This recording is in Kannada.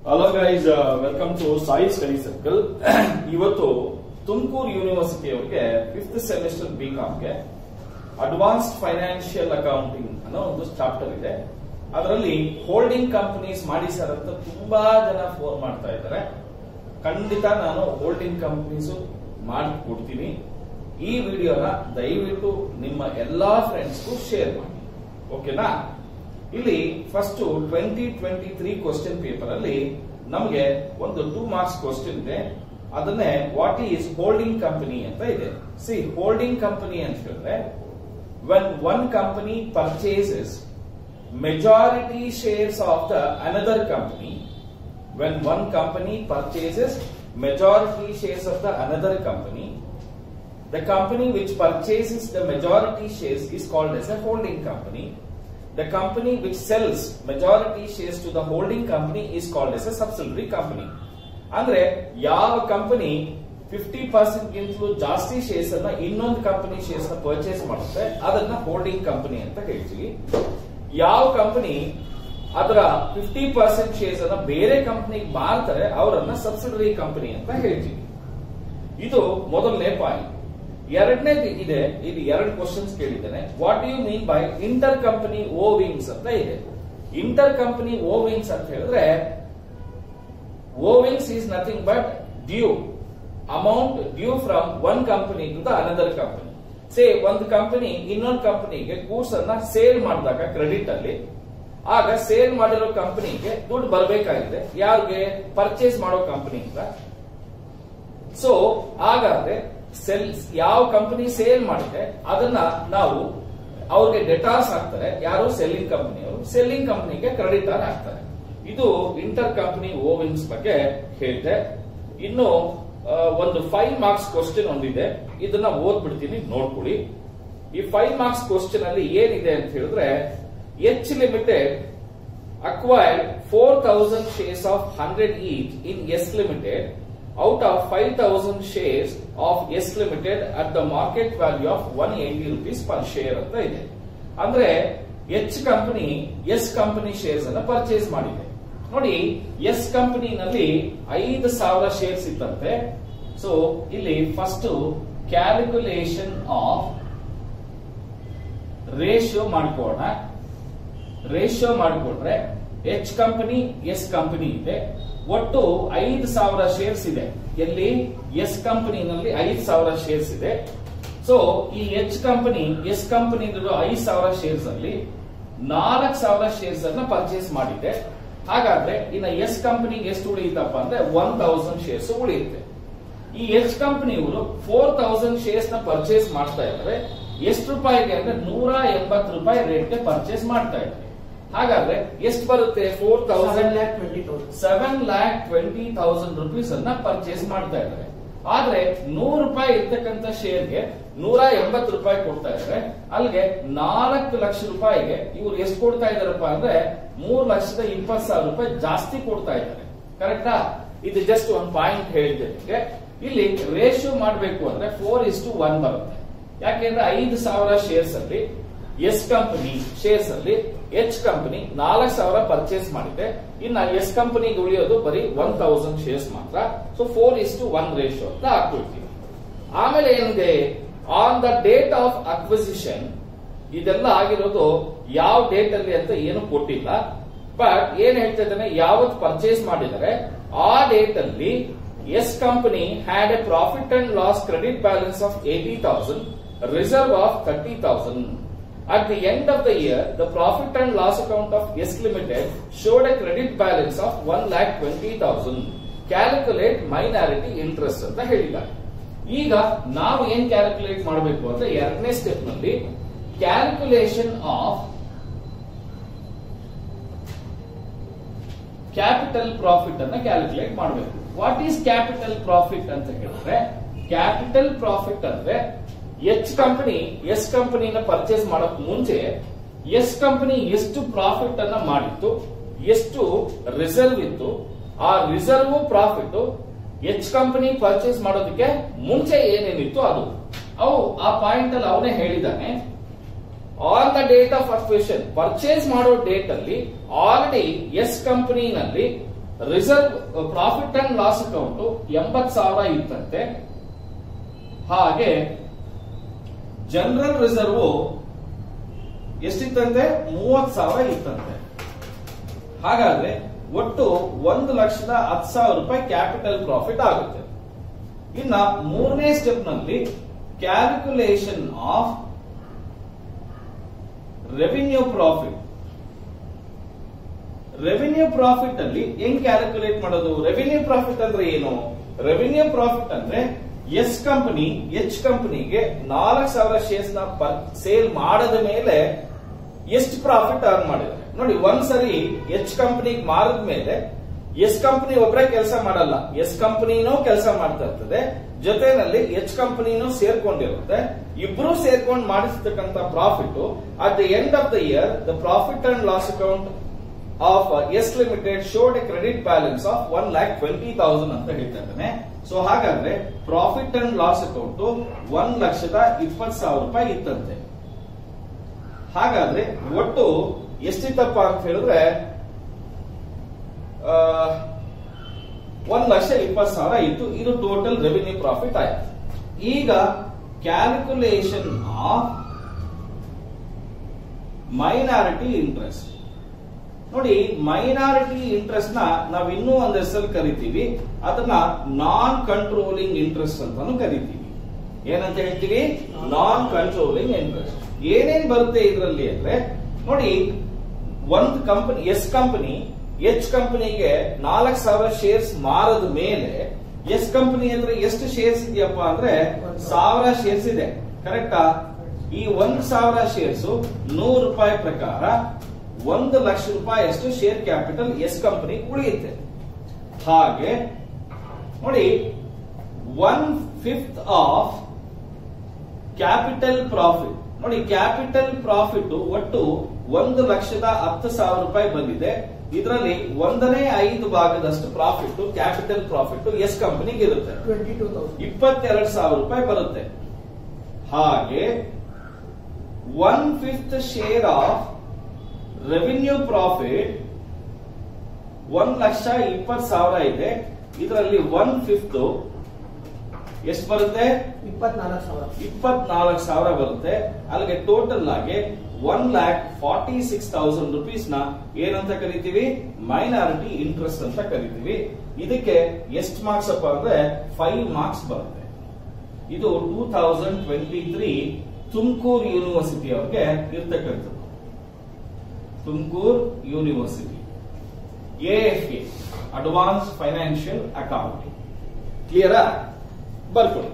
Hello guys, welcome to Sai study circle. ಇವತ್ತು ತುಮಕೂರು ಯೂನಿವರ್ಸಿಟಿ ಅವರಿಗೆ 5th ಸೆಮಿಸ್ಟರ್ ಬಿಕಾಮ್ಗೆ ಅಡ್ವಾನ್ಸ್ಡ್ ಫೈನಾನ್ಷಿಯಲ್ ಅಕೌಂಟಿಂಗ್ ಅನ್ನೋ ಒಂದು ಚಾಪ್ಟರ್ ಇದೆ. ಅದರಲ್ಲಿ ಹೋಲ್ಡಿಂಗ್ ಕಂಪನೀಸ್ ಮಾಡಿ ಸರ್ ಅಂತ ತುಂಬಾ ಜನ ಫೋನ್ ಮಾಡ್ತಾ ಇದ್ದಾರೆ. ಖಂಡಿತ ನಾನು ಹೋಲ್ಡಿಂಗ್ ಕಂಪನೀಸ್ ಮಾಡಿ ಕೊಡ್ತೀನಿ. ಈ ವಿಡಿಯೋನ ದಯವಿಟ್ಟು ನಿಮ್ಮ ಎಲ್ಲಾ ಫ್ರೆಂಡ್ಸ್ಗೂ ಶೇರ್ ಮಾಡಿ, ಓಕೆನಾ? ಇಲ್ಲಿ ಫಸ್ಟ್ 2023 ಕ್ವಶನ್ ಪೇಪರ್ ಅಲ್ಲಿ ನಮಗೆ ಒಂದು 2 ಮಾರ್ಕ್ಸ್ ಕ್ವಶನ್ ಇದೆ. ಅದನ್ನೇ ವಾಟ್ ಈಸ್ ಹೋಲ್ಡಿಂಗ್ ಕಂಪನಿ ಅಂತ ಇದೆ. ಸಿ, ಹೋಲ್ಡಿಂಗ್ ಕಂಪನಿ ಅಂತ ಹೇಳಿದ್ರೆ when one company purchases majority shares of the another company, when one company purchases majority shares of the another company, the company which purchases the majority shares is called as a holding company. The company which sells majority shares to the holding company is called as a subsidiary company. ಅಂದ್ರೆ ಯಾವ ಕಂಪನಿ 50% ಗಿಂತಲೂ ಜಾಸ್ತಿ ಶೇರ್ಸ್ ಅನ್ನ ಇನ್ನೊಂದು ಕಂಪನಿ ಶೇರ್ಸ್ ನ ಪರ್ಚೇಸ್ ಮಾಡುತ್ತೆ ಅದನ್ನ ಹೋಲ್ಡಿಂಗ್ ಕಂಪನಿ ಅಂತ ಹೇಳ್ತೀವಿ. ಯಾವ ಕಂಪನಿ ಅದರ 50% ಶೇರ್ಸ್ ಅನ್ನ ಬೇರೆ ಕಂಪನಿಗೆ ಮಾರ್ತಾರೆ ಅವರನ್ನ ಸಬ್ಸಿಡರಿ ಕಂಪನಿ ಅಂತ ಹೇಳ್ತೀವಿ. ಇದು ಮೊದಲನೇ ಪಾಯಿಂಟ್. ಎರಡನೇದು ಇದೆ, ಇದು 2 ಕ್ವಶನ್ಸ್ ಕೇಳಿದ್ದೇನೆ. What do you mean by inter company owings ಅಂತ ಇದೆ. ಇಂಟರ್ ಕಂಪನಿ ಓವಿಂಗ್ಸ್ ಅಂತ ಹೇಳಿದ್ರೆ owings is nothing but due amount due from one company to the another company. Say ಒಂದು ಕಂಪನಿ ಇನ್ನೊಂದು ಕಂಪನಿಗೆ ಗೂಡ್ಸ್ ಅನ್ನ ಸೇಲ್ ಮಾಡಿದಾಗ ಕ್ರೆಡಿಟ್ ಅಲ್ಲಿ, ಆಗ ಸೇಲ್ ಮಾಡಿರೋ ಕಂಪನಿಗೆ ದುಡ್ಡು ಬರಬೇಕಾಗಿದೆ ಯಾರಿಗೆ? ಪರ್ಚೇಸ್ ಮಾಡೋ ಕಂಪನಿಯಿಂದ. ಸೊ ಹಾಗಾದ್ರೆ ಯಾವ ಕಂಪನಿ ಸೇಲ್ ಮಾಡಿದೆ ಅದನ್ನ ನಾವು ಅವ್ರಿಗೆ ಡೆಟಾರ್ಸ್ ಹಾಕ್ತಾರೆ. ಯಾರು? ಸೆಲ್ಲಿಂಗ್ ಕಂಪನಿಯವರು. ಸೆಲ್ಲಿಂಗ್ ಕಂಪನಿಗೆ ಕ್ರೆಡಿಟರ್ ಹಾಕ್ತಾರೆ. ಇದು ಇಂಟರ್ ಕಂಪನಿ ಓವಿಂಗ್ಸ್ ಬಗ್ಗೆ ಹೇಳಿದೆ. ಇನ್ನು ಒಂದು 5 ಮಾರ್ಕ್ಸ್ ಕ್ವಶನ್ ಒಂದಿದೆ, ಇದನ್ನ ಓದ್ಬಿಡ್ತೀನಿ, ನೋಡ್ಕೊಳ್ಳಿ. ಈ 5 ಮಾರ್ಕ್ಸ್ ಕ್ವಶನ್ ಅಲ್ಲಿ ಏನಿದೆ ಅಂತ ಹೇಳಿದ್ರೆ, H limited acquired 4000 shares of 100 each in S limited out of 5000 shares of S Limited at the market value of 180 rupees per share ಅಂತ ಇದೆ. ಅಂದ್ರೆ H company S company shares ಅನ್ನ ಪರ್ಚೇಸ್ ಮಾಡಿದೆ. ನೋಡಿ, ಎಸ್ ಕಂಪನಿನಲ್ಲಿ 5000 ಶೇರ್ಸ್ ಇತ್ತಂತೆ. ಸೊ ಇಲ್ಲಿ ಫಸ್ಟ್ ಕ್ಯಾಲ್ಕುಲೇಷನ್ ಆಫ್ ರೇಷಿಯೋ ಮಾಡ್ಕೋಣ. ರೇಷಿಯೋ ಮಾಡಿಕೊಂಡ್ರೆ ಎಚ್ ಕಂಪನಿ ಎಸ್ ಕಂಪನಿ ಇದೆ, ಒಟ್ಟು 5000 ಶೇರ್ಸ್ ಇದೆ. ಎಲ್ಲಿ? ಎಸ್ ಕಂಪನಿನಲ್ಲಿ 5000 ಶೇರ್ಸ್ ಇದೆ. ಸೊ ಈ H company S company 5000 shares ಅಲ್ಲಿ 4000 ಶೇರ್ಸ್ ಅನ್ನ ಪರ್ಚೇಸ್ ಮಾಡಿದೆ. ಹಾಗಾದ್ರೆ ಇನ್ನು ಎಸ್ ಕಂಪನಿಗೆ ಎಷ್ಟು ಉಳಿಯುತ್ತಪ್ಪ ಅಂದ್ರೆ 1000 ಶೇರ್ಸ್ ಉಳಿಯುತ್ತೆ. ಈ ಎಚ್ ಕಂಪನಿಯವರು 4000 ಶೇರ್ಸ್ ನ ಪರ್ಚೇಸ್ ಮಾಡ್ತಾ ಇದ್ದಾರೆ. ಎಷ್ಟು ರೂಪಾಯಿಗೆ ಅಂದ್ರೆ 180 ರೂಪಾಯಿ ರೇಟ್ಗೆ ಪರ್ಚೇಸ್ ಮಾಡ್ತಾ ಇದ್ದಾರೆ. ಹಾಗಾದ್ರೆ ಎಷ್ಟು ಬರುತ್ತೆ? 7,20,000 ರೂಪೀಸ್ ಅನ್ನ ಪರ್ಚೇಸ್ ಮಾಡ್ತಾ ಇದ್ದಾರೆ. ಆದ್ರೆ 100 ರೂಪಾಯಿ ಇರ್ತಕ್ಕಂಥ ಶೇರ್ಗೆ 180 ರೂಪಾಯಿ ಕೊಡ್ತಾ ಇದ್ದಾರೆ. ಅಲ್ಲಿಗೆ 4 ಲಕ್ಷ ರೂಪಾಯಿಗೆ ಇವ್ರು ಎಷ್ಟು ಕೊಡ್ತಾ ಇದಾರಪ್ಪ ಅಂದ್ರೆ 3,20,000 ರೂಪಾಯಿ ಜಾಸ್ತಿ ಕೊಡ್ತಾ ಇದ್ದಾರೆ. ಕರೆಕ್ಟಾ? ಇದು ಜಸ್ಟ್ ಒಂದು ಪಾಯಿಂಟ್ ಹೇಳಿದೆ ನಿಮಗೆ. ಇಲ್ಲಿ ರೇಷಿಯೋ ಮಾಡಬೇಕು ಅಂದ್ರೆ 4:1 ಬರುತ್ತೆ. ಯಾಕೆಂದ್ರೆ 5000 ಶೇರ್ಸ್ ಅಲ್ಲಿ ಎಸ್ ಕಂಪನಿ ಶೇರ್ಸ್ ಅಲ್ಲಿ ಎಚ್ ಕಂಪನಿ 4000 ಪರ್ಚೇಸ್ ಮಾಡಿದೆ. ಇನ್ನ ಎಸ್ ಕಂಪನಿಗೆ ಉಳಿಯೋದು ಬರೀ 1000 ಶೇರ್ಸ್ ಮಾತ್ರ. ಸೊ 4:1 ರೇಷಿಯೋ ಅಂತ ಹಾಕೊಳ್ತೀವಿ. ಆಮೇಲೆ ಏನಿದೆ? On the date of acquisition, ಇದೆಲ್ಲ ಆಗಿರೋದು ಯಾವ ಡೇಟ್ ಅಲ್ಲಿ ಅಂತ ಏನು ಕೊಟ್ಟಿಲ್ಲ. ಬಟ್ ಏನ್ ಹೇಳ್ತಾ ಇದ್ದಾನೆ, ಯಾವತ್ತು ಪರ್ಚೇಸ್ ಮಾಡಿದರೆ ಆ ಡೇಟ್ ಅಲ್ಲಿ S company had a profit and loss credit balance of 80,000, reserve of 30,000. At the end of the year, the profit and loss account of S Limited showed a credit balance of 1,20,000. Calculate minority interest ಅಂತ ಹೇಳಿದ್ದಾರೆ. ಈಗ ನಾವು ಏನ್ ಕ್ಯಾಲ್ಕುಲೇಟ್ ಮಾಡಬೇಕು ಅಂದ್ರೆ ಎರಡನೇ ಸ್ಟೆಪ್ ನಲ್ಲಿ ಕ್ಯಾಲ್ಕುಲೇಷನ್ ಆಫ್ ಕ್ಯಾಪಿಟಲ್ ಪ್ರಾಫಿಟ್ ಅನ್ನ ಕ್ಯಾಲ್ಕುಲೇಟ್ ಮಾಡಬೇಕು. ವಾಟ್ ಈಸ್ ಕ್ಯಾಪಿಟಲ್ ಪ್ರಾಫಿಟ್ ಅಂತ ಹೇಳಿದ್ರೆ, ಕ್ಯಾಪಿಟಲ್ ಪ್ರಾಫಿಟ್ ಅಂದ್ರೆ ಎಚ್ ಕಂಪನಿ ಎಸ್ ಕಂಪನಿನ ಪರ್ಚೇಸ್ ಮಾಡೋಕ್ ಮುಂಚೆ ಎಸ್ ಕಂಪನಿ ಎಷ್ಟು ಪ್ರಾಫಿಟ್ ಅನ್ನ ಮಾಡಿತ್ತು, ಎಷ್ಟು ರಿಸರ್ವ್ ಇತ್ತು, ಆ reserve profit H company purchase ಮಾಡೋದಕ್ಕೆ ಮುಂಚೆ ಏನೇನಿತ್ತು ಅದು ಅವು ಆ ಪಾಯಿಂಟ್ ಅಲ್ಲಿ ಅವನೇ ಹೇಳಿದ್ದಾನೆ. On the date of acquisition, purchase ಮಾಡೋ ಡೇಟ್ ಅಲ್ಲಿ ಆಲ್ರೆಡಿ ಎಸ್ ಕಂಪನಿನಲ್ಲಿ reserve profit and loss account 80,000 ಇತ್ತಂತೆ. ಹಾಗೆ ಜನರಲ್ ರಿಸರ್ವ್ ಎಷ್ಟಿತ್ತಂತೆ? 30,000 ಇತ್ತಂತೆ. ಹಾಗಾದ್ರೆ ಒಟ್ಟು 1,10,000 ರೂಪಾಯಿ ಕ್ಯಾಪಿಟಲ್ ಪ್ರಾಫಿಟ್ ಆಗುತ್ತೆ. ಇನ್ನ ಮೂರನೇ ಸ್ಟೆಪ್ ನಲ್ಲಿ calculation of revenue profit. Revenue profit ಅಲ್ಲಿ ಹೆಂಗ್ ಕ್ಯಾಲ್ಕುಲೇಟ್ ಮಾಡೋದು? ರೆವಿನ್ಯೂ ಪ್ರಾಫಿಟ್ ಅಂದ್ರೆ ಏನು? ರೆವಿನ್ಯೂ ಪ್ರಾಫಿಟ್ ಅಂದ್ರೆ ಎಸ್ ಕಂಪನಿ ಎಚ್ ಕಂಪನಿಗೆ 4,000 ಶೇರ್ಸ್ ನ ಸೇಲ್ ಮಾಡದ ಮೇಲೆ ಎಷ್ಟು ಪ್ರಾಫಿಟ್ ಅರ್ನ್ ಮಾಡಿದ್ದಾರೆ ನೋಡಿ. ಒಂದ್ಸರಿ ಎಚ್ ಕಂಪನಿಗೆ ಮಾರಿದ ಮೇಲೆ ಎಸ್ ಕಂಪನಿ ಒಬ್ಬರೇ ಕೆಲಸ ಮಾಡಲ್ಲ, ಎಸ್ ಕಂಪನಿನೂ ಕೆಲಸ ಮಾಡ್ತಾ ಇರ್ತದೆ, ಜೊತೆನಲ್ಲಿ ಎಚ್ ಕಂಪನಿನೂ ಸೇರ್ಕೊಂಡಿರುತ್ತೆ. ಇಬ್ರು ಸೇರ್ಕೊಂಡು ಮಾಡಿಸ್ತಕ್ಕಂತ profit at the end of the year the profit and loss account of S limited showed a credit balance of 1,20,000 ಅಂತ ಹೇಳ್ತಾ ಇದ್ದಾನೆ. ಸೊ ಹಾಗಾದ್ರೆ ಪ್ರಾಫಿಟ್ ಅಂಡ್ ಲಾಸ್ ಅಕೌಂಟ್ 1,20,000 ರೂಪಾಯಿ ಇತ್ತಂತೆ. ಹಾಗಾದ್ರೆ ಒಟ್ಟು ಎಷ್ಟಿತ್ತಪ್ಪ ಅಂತ ಹೇಳಿದ್ರೆ 1,20,000 ಇತ್ತು. ಇದು ಟೋಟಲ್ ರೆವಿನ್ಯೂ ಪ್ರಾಫಿಟ್ ಆಯ್ತು. ಈಗ ಕ್ಯಾಲ್ಕುಲೇಷನ್ ಆಫ್ ಮೈನಾರಿಟಿ ಇಂಟ್ರೆಸ್ಟ್ ನೋಡಿ. ಮೈನಾರಿಟಿ ಇಂಟ್ರೆಸ್ಟ್ ನ ನಾವು ಇನ್ನೂ ಒಂದ್ ಹೆಸರು ಕರಿತೀವಿ, ಅದನ್ನ ನಾನ್ ಕಂಟ್ರೋಲಿಂಗ್ ಇಂಟ್ರೆಸ್ಟ್ ಅಂತಾನು ಕರಿತೀವಿ. ಏನಂತ ಹೇಳ್ತೀವಿ? ನಾನ್ ಕಂಟ್ರೋಲಿಂಗ್ ಇಂಟ್ರೆಸ್ಟ್. ಏನೇನ್ ಬರುತ್ತೆ ಇದರಲ್ಲಿ ಅಂದ್ರೆ ನೋಡಿ, ಒಂದು ಕಂಪನಿ ಎಸ್ ಕಂಪನಿ ಎಚ್ ಕಂಪನಿಗೆ 4,000 ಶೇರ್ಸ್ ಮಾರದ ಮೇಲೆ ಎಸ್ ಕಂಪನಿ ಅಂದ್ರೆ ಎಷ್ಟು ಶೇರ್ಸ್ ಇದೆಯಪ್ಪ ಅಂದ್ರೆ 1,000 ಶೇರ್ಸ್ ಇದೆ. ಕರೆಕ್ಟಾ? ಈ 1,000 ಶೇರ್ಸ್ 100 ರೂಪಾಯಿ ಪ್ರಕಾರ 1,00,000 ರೂಪಾಯಿ ಅಷ್ಟು ಶೇರ್ ಕ್ಯಾಪಿಟಲ್ ಎಸ್ ಕಂಪನಿ ಉಳಿಯುತ್ತೆ. ಹಾಗೆ ನೋಡಿ 1/5 ಆಫ್ ಕ್ಯಾಪಿಟಲ್ ಪ್ರಾಫಿಟ್ ನೋಡಿ. ಕ್ಯಾಪಿಟಲ್ ಪ್ರಾಫಿಟ್ ಒಟ್ಟು 1,10,000 ರೂಪಾಯಿ ಬಂದಿದೆ. ಇದರಲ್ಲಿ 1/5 ಭಾಗದಷ್ಟು ಪ್ರಾಫಿಟ್ ಕ್ಯಾಪಿಟಲ್ ಪ್ರಾಫಿಟ್ ಎಸ್ ಕಂಪನಿಗೆ ಇರುತ್ತೆ, 22,000 ರೂಪಾಯಿ ಬರುತ್ತೆ. ಹಾಗೆ 1/5 ಶೇರ್ ಆಫ್ ರೆವಿನ್ಯೂ ಪ್ರಾಫಿಟ್ 1,20,000 ಇದೆ. ಇದರಲ್ಲಿ 1/5 ಎಷ್ಟು ಬರುತ್ತೆ? 24,000 ಬರುತ್ತೆ. ಅಲ್ಲಿಗೆ ಟೋಟಲ್ ಆಗಿ 1,46,000 ರುಪೀಸ್ ನ ಏನಂತ ಕರಿತೀವಿ? ಮೈನಾರಿಟಿ ಇಂಟ್ರೆಸ್ಟ್ ಅಂತ ಕರಿತೀವಿ. ಇದಕ್ಕೆ ಎಷ್ಟು ಮಾರ್ಕ್ಸ್ ಅಪ್ಪ ಅಂದ್ರೆ 5 ಮಾರ್ಕ್ಸ್ ಬರುತ್ತೆ. ಇದು 2023 ತುಮಕೂರು ಯೂನಿವರ್ಸಿಟಿ ಅವ್ರಿಗೆ ಇರ್ತಕ್ಕಂಥದ್ದು. Tumakuru university AFA advance financial accounting. ಕ್ಲಿಯರಾ? ಬರ್ಕೊಳ್ಳಿ.